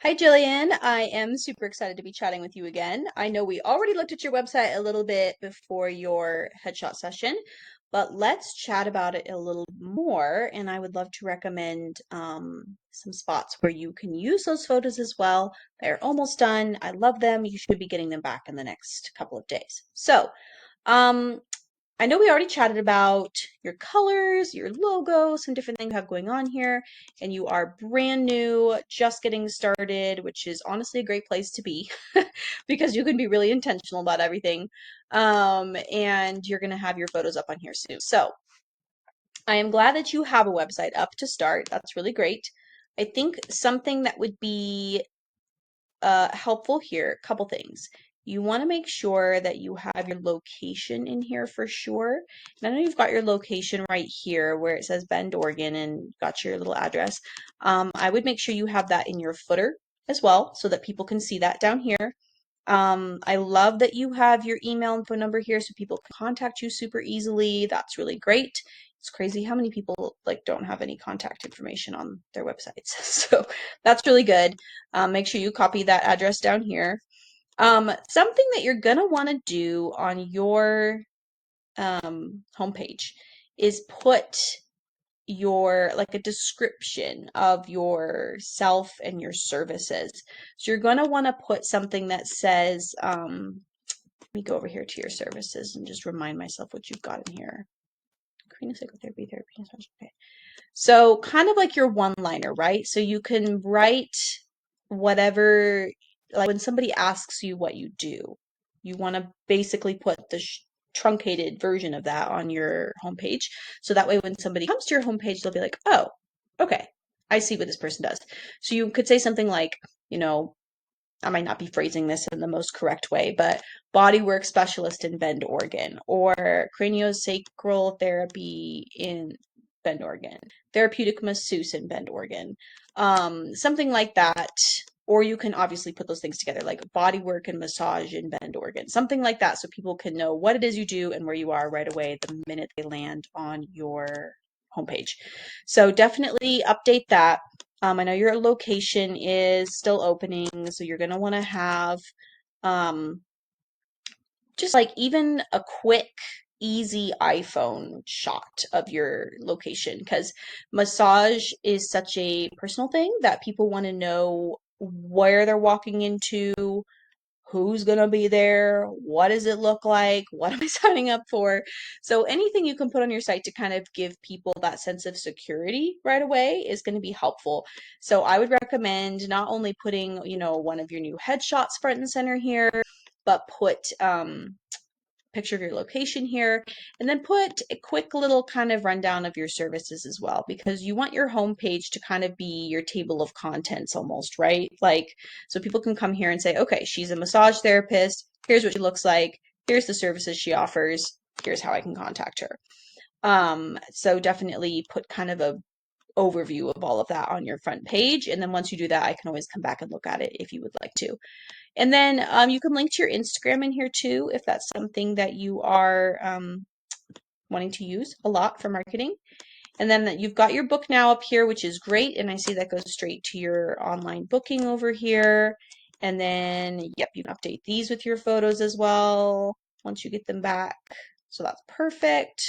Hi, Jillian. I am super excited to be chatting with you again. I know we already looked at your website a little bit before your headshot session, but let's chat about it a little more. And I would love to recommend some spots where you can use those photos as well. They're almost done. I love them. You should be getting them back in the next couple of days. Um, I know we already chatted about your colors, your logo, some different things you have going on here, and you are brand new, just getting started, which is honestly a great place to be because you can be really intentional about everything. And you're going to have your photos up on here soon. So I am glad that you have a website up to start. That's really great. I think something that would be helpful here, a couple things. You want to make sure that you have your location in here for sure. And I know you've got your location right here where it says Bend, Oregon, and got your little address. I would make sure you have that in your footer as well so that people can see that down here. I love that you have your email and phone number here so people can contact you super easily. That's really great. It's crazy how many people like don't have any contact information on their websites. So that's really good. Make sure you copy that address down here. Something that you're gonna want to do on your homepage is put your like a description of yourself and your services. So you're going to want to put something that says, let me go over here to your services and just remind myself what you've got in here. Cranial psychotherapy, therapy, massage. Okay. So kind of like your one-liner, right? So you can write whatever, like when somebody asks you what you do, you want to basically put the truncated version of that on your homepage. So that way when somebody comes to your homepage, they'll be like, oh, okay, I see what this person does. So you could say something like, you know, I might not be phrasing this in the most correct way, but bodywork specialist in Bend, Oregon, or craniosacral therapy in Bend, Oregon, therapeutic masseuse in Bend, Oregon, something like that. Or you can obviously put those things together, like bodywork and massage in Bend, Oregon, something like that, so people can know what it is you do and where you are right away the minute they land on your homepage. So definitely update that. I know your location is still opening, so you're going to want to have um, just like even a quick, easy iPhone shot of your location because massage is such a personal thing that people want to know where they're walking into, who's going to be there, what does it look like, what am I signing up for? So anything you can put on your site to kind of give people that sense of security right away is going to be helpful. So I would recommend not only putting, one of your new headshots front and center here, but put picture of your location here, and then put a quick little kind of rundown of your services as well, because you want your homepage to kind of be your table of contents almost, right? Like, so people can come here and say, okay, she's a massage therapist. Here's what she looks like. Here's the services she offers. Here's how I can contact her. So definitely put kind of a overview of all of that on your front page. And then once you do that, I can always come back and look at it if you would like to. And then you can link to your Instagram in here too, if that's something that you are wanting to use a lot for marketing. And then you've got your book now up here, which is great. And I see that goes straight to your online booking over here. And then, yep, you can update these with your photos as well once you get them back. So that's perfect.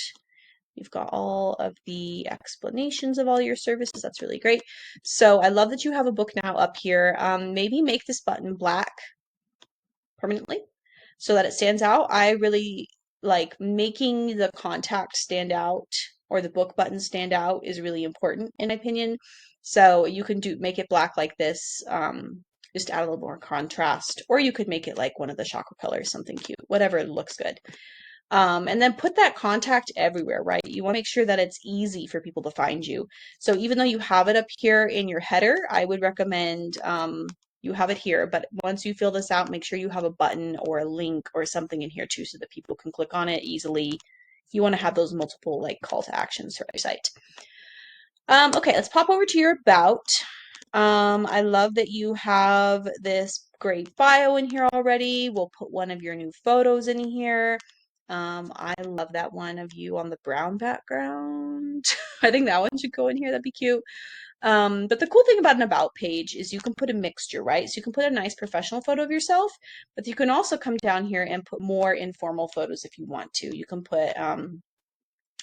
You've got all of the explanations of all your services. That's really great. So I love that you have a book now up here. Maybe make this button black permanently so that it stands out. I really like making the contact stand out or the book button stand out is really important in my opinion. So you can make it black like this, just add a little more contrast, or you could make it like one of the chakra colors, something cute, whatever looks good. And then put that contact everywhere, right? You want to make sure that it's easy for people to find you. So even though you have it up here in your header, I would recommend you have it here. But once you fill this out, make sure you have a button or a link or something in here too so that people can click on it easily. You want to have those multiple like call to actions for your site. Okay, let's pop over to your about. I love that you have this great bio in here already. We'll put one of your new photos in here. I love that one of you on the brown background. I think that one should go in here. That'd be cute. But the cool thing about an about page is you can put a mixture, right? So you can put a nice professional photo of yourself, but you can also come down here and put more informal photos if you want to. You can put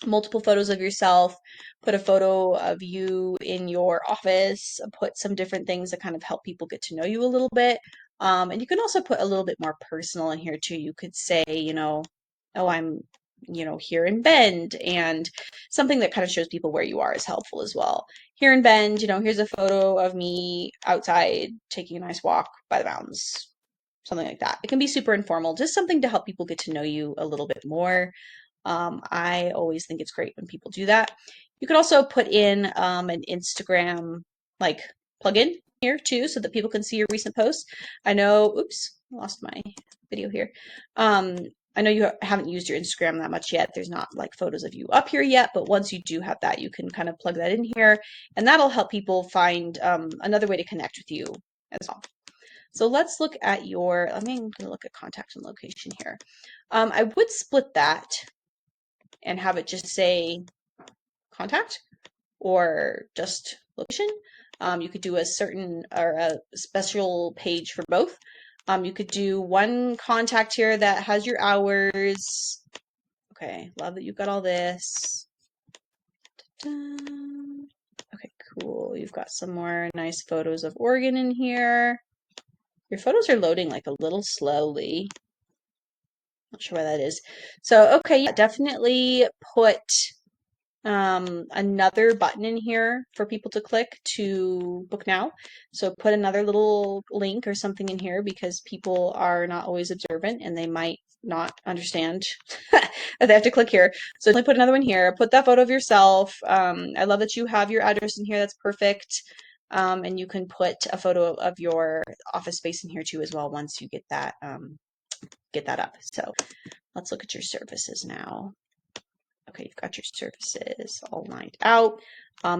multiple photos of yourself, put a photo of you in your office, put some different things that kind of help people get to know you a little bit. And you can also put a little bit more personal in here too. You could say, oh, I'm, here in Bend, and something that kind of shows people where you are is helpful as well. Here in Bend, here's a photo of me outside taking a nice walk by the mountains, something like that. It can be super informal, just something to help people get to know you a little bit more. I always think it's great when people do that. You could also put in an Instagram like plugin here too, so that people can see your recent posts. I know, oops, I lost my video here. I know you haven't used your Instagram that much yet. There's not like photos of you up here yet, but once you do have that, you can kind of plug that in here, and that'll help people find another way to connect with you as well. So let's look at I'm going to look at contact and location here. I would split that and have it just say contact or just location. You could do a certain or a special page for both. You could do one contact here that has your hours. Okay, love that you've got all this. Okay, cool. You've got some more nice photos of Oregon in here. Your photos are loading like a little slowly. Not sure why that is. So, okay, yeah, definitely put another button in here for people to click to book now. So put another little link or something in here because people are not always observant and they might not understand that they have to click here. So definitely put another one here. Put that photo of yourself. I love that you have your address in here. That's perfect. And you can put a photo of your office space in here too as well once you get that up. So let's look at your services now. Okay, you've got your services all lined out.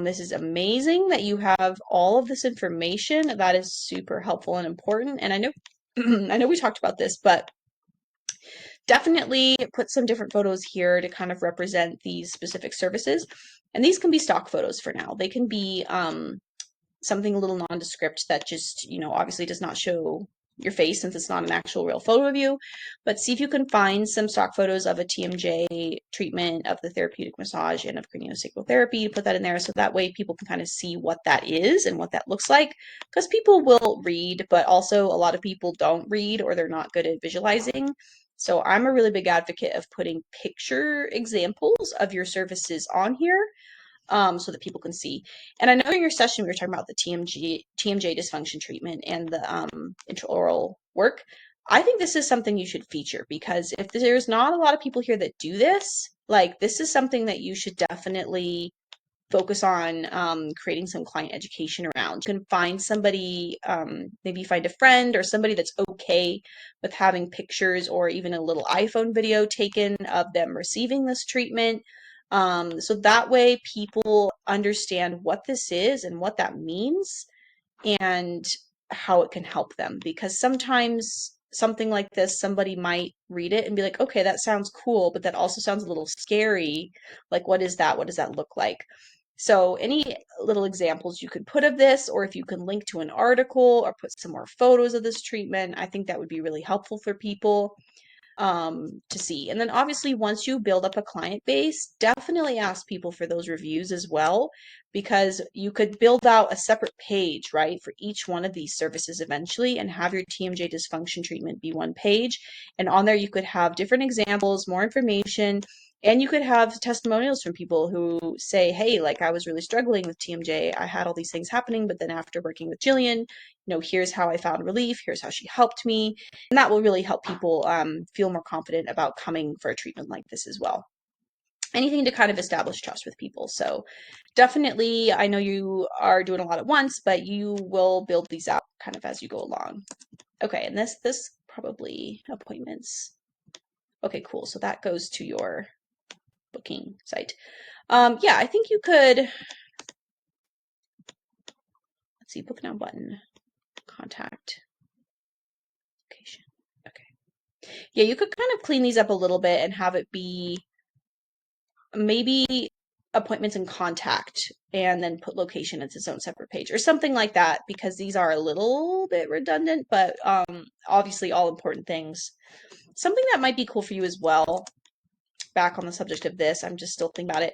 This is amazing that you have all of this information. That is super helpful and important. And I know, I know we talked about this, but definitely put some different photos here to kind of represent these specific services. And these can be stock photos for now. They can be something a little nondescript that just, obviously does not show your face since it's not an actual real photo of you. But see if you can find some stock photos of a TMJ treatment, of the therapeutic massage, and of craniosacral therapy. Put that in there so that way people can kind of see what that is and what that looks like. Because people will read, but also a lot of people don't read or they're not good at visualizing. So I'm a really big advocate of putting picture examples of your services on here so that people can see. And I know in your session we were talking about the TMJ dysfunction treatment and the intraoral work. I think this is something you should feature because if there's not a lot of people here that do this, like this is something that you should definitely focus on creating some client education around. You can find somebody, maybe find a friend or somebody that's okay with having pictures or even a little iPhone video taken of them receiving this treatment. So that way people understand what this is and what that means and how it can help them. Because sometimes something like this, somebody might read it and be like, okay, that sounds cool, but that also sounds a little scary. Like, what is that? What does that look like? So any little examples you could put of this, or if you can link to an article or put some more photos of this treatment, I think that would be really helpful for people to see. And then obviously once you build up a client base, definitely ask people for those reviews as well, because you could build out a separate page, right, for each one of these services eventually and have your TMJ dysfunction treatment be one page. And on there you could have different examples, more information, and you could have testimonials from people who say, hey, like I was really struggling with TMJ. I had all these things happening, but then after working with Jillian, here's how I found relief. Here's how she helped me. And that will really help people feel more confident about coming for a treatment like this as well. Anything to kind of establish trust with people. So definitely, I know you are doing a lot at once, but you will build these out kind of as you go along. Okay, and this probably appointments. Okay, cool. So that goes to your booking site. Yeah, I think you could, let's see, book now button, contact, location. Okay. Yeah, you could kind of clean these up a little bit and have it be maybe appointments and contact, and then put location as its own separate page or something like that, because these are a little bit redundant, but obviously all important things. Something that might be cool for you as well, back on the subject of this, I'm just still thinking about it.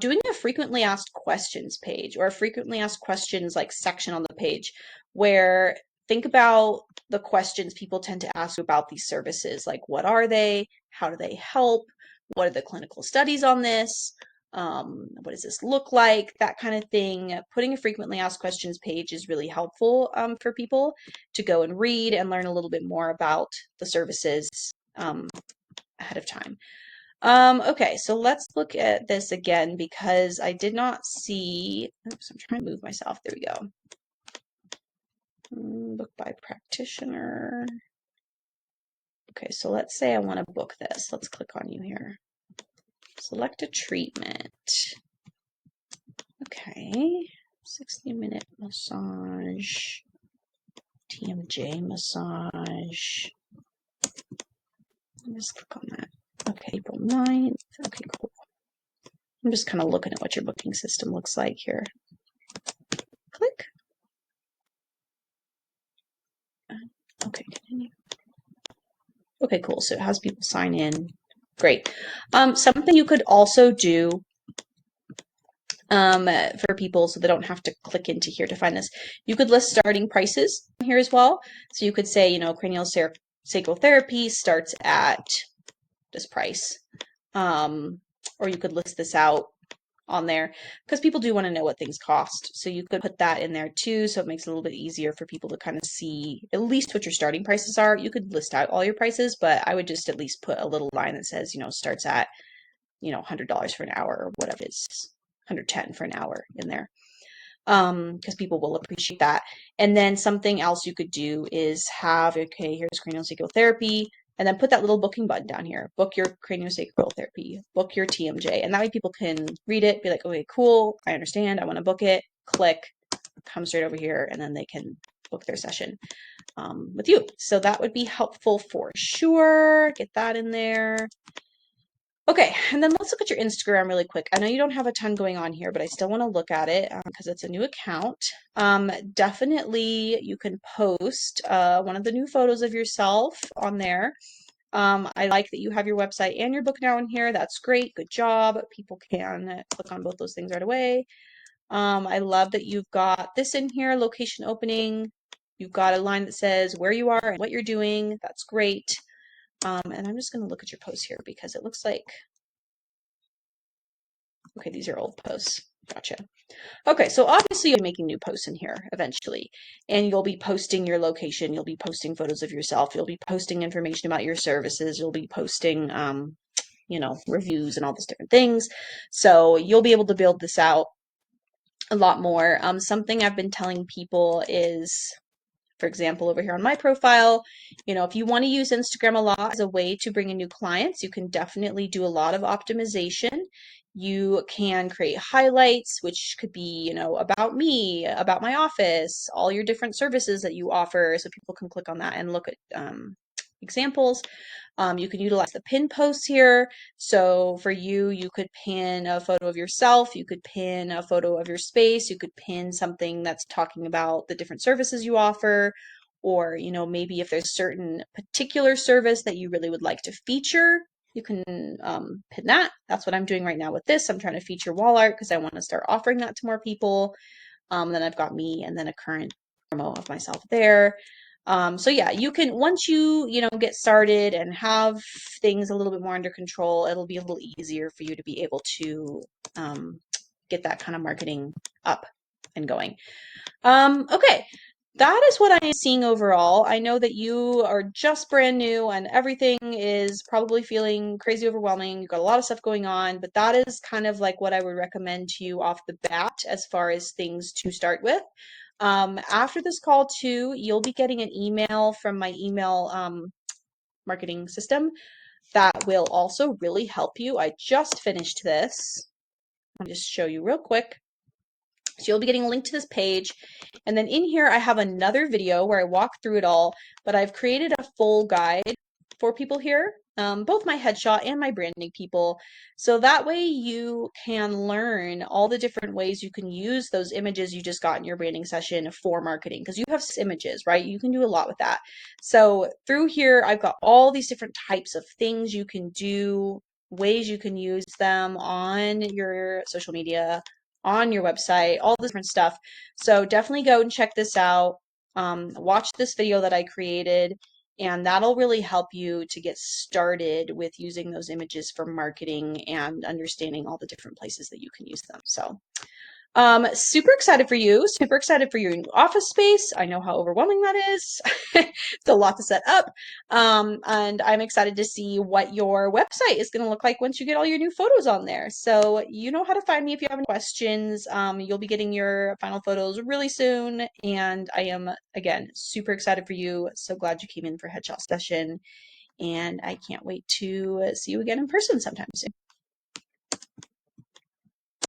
Doing a frequently asked questions page or a frequently asked questions like section on the page, where think about the questions people tend to ask about these services, like what are they? How do they help? What are the clinical studies on this? What does this look like? That kind of thing. Putting a frequently asked questions page is really helpful for people to go and read and learn a little bit more about the services ahead of time. Okay, so let's look at this again because I did not see, oops, I'm trying to move myself. There we go. Book by practitioner. Okay, so let's say I want to book this. Let's click on you here. Select a treatment. Okay, 60-minute massage, TMJ massage. Let's click on that. Okay, April 9th. Okay, cool. I'm just kind of looking at what your booking system looks like here. Click. Okay, continue. Okay, cool. So it has people sign in. Great. Something you could also do for people so they don't have to click into here to find this. You could list starting prices here as well. So you could say, you know, cranial sacral therapy starts at this price. Or you could list this out on there because people do want to know what things cost. So you could put that in there too. So it makes it a little bit easier for people to kind of see at least what your starting prices are. You could list out all your prices, but I would just at least put a little line that says, you know, starts at, you know, $100 for an hour or whatever it is, 110 for an hour in there. Because people will appreciate that. And then something else you could do is have, okay, here's craniosacral therapy, and then put that little booking button down here. Book your craniosacral therapy, book your TMJ. And that way people can read it, be like, okay, cool, I understand, I want to book it, click, come straight over here, and then they can book their session with you. So that would be helpful for sure. Get that in there. Okay, and then let's look at your Instagram really quick. I know you don't have a ton going on here, but I still want to look at it because it's a new account. Definitely you can post one of the new photos of yourself on there. I like that you have your website and your book now in here. That's great. Good job. People can click on both those things right away. I love that you've got this in here, location opening. You've got a line that says where you are and what you're doing. That's great. And I'm just going to look at your posts here because it looks like, okay, these are old posts. Gotcha. Okay, so obviously you're making new posts in here eventually, and you'll be posting your location, you'll be posting photos of yourself, you'll be posting information about your services, you'll be posting, you know, reviews and all these different things. So you'll be able to build this out a lot more. Something I've been telling people is, for example, over here on my profile, you know, if you want to use Instagram a lot as a way to bring in new clients, you can definitely do a lot of optimization. You can create highlights, which could be, you know, about me, about my office, all your different services that you offer, so people can click on that and look at examples. You can utilize the pin posts here. So for you, you could pin a photo of yourself, you could pin a photo of your space, you could pin something that's talking about the different services you offer, or, you know, maybe if there's certain particular service that you really would like to feature, you can pin that. That's what I'm doing right now with this. I'm trying to feature wall art because I want to start offering that to more people. Then I've got me and then a current promo of myself there. So yeah, you can, once you know, get started and have things a little bit more under control, it'll be a little easier for you to be able to get that kind of marketing up and going. Okay, that is what I am seeing overall. I know that you are just brand new and everything is probably feeling crazy overwhelming. You've got a lot of stuff going on, but that is kind of like what I would recommend to you off the bat as far as things to start with. After this call too, you'll be getting an email from my email marketing system that will also really help you. I just finished this. I'll just show you real quick. So you'll be getting a link to this page. And then in here, I have another video where I walk through it all, but I've created a full guide for people here. both my headshot and my branding people. So that way you can learn all the different ways you can use those images you just got in your branding session for marketing, because you have images, right? You can do a lot with that. So through here, I've got all these different types of things you can do, ways you can use them on your social media, on your website, all this different stuff. So definitely go and check this out. Watch this video that I created, and that'll really help you to get started with using those images for marketing and understanding all the different places that you can use them. So super excited for you, super excited for your new office space. I know how overwhelming that is. It's a lot to set up. And I'm excited to see what your website is going to look like once you get all your new photos on there. So you know how to find me if you have any questions. You'll be getting your final photos really soon. And I am, again, super excited for you. So glad you came in for headshot session. And I can't wait to see you again in person sometime soon.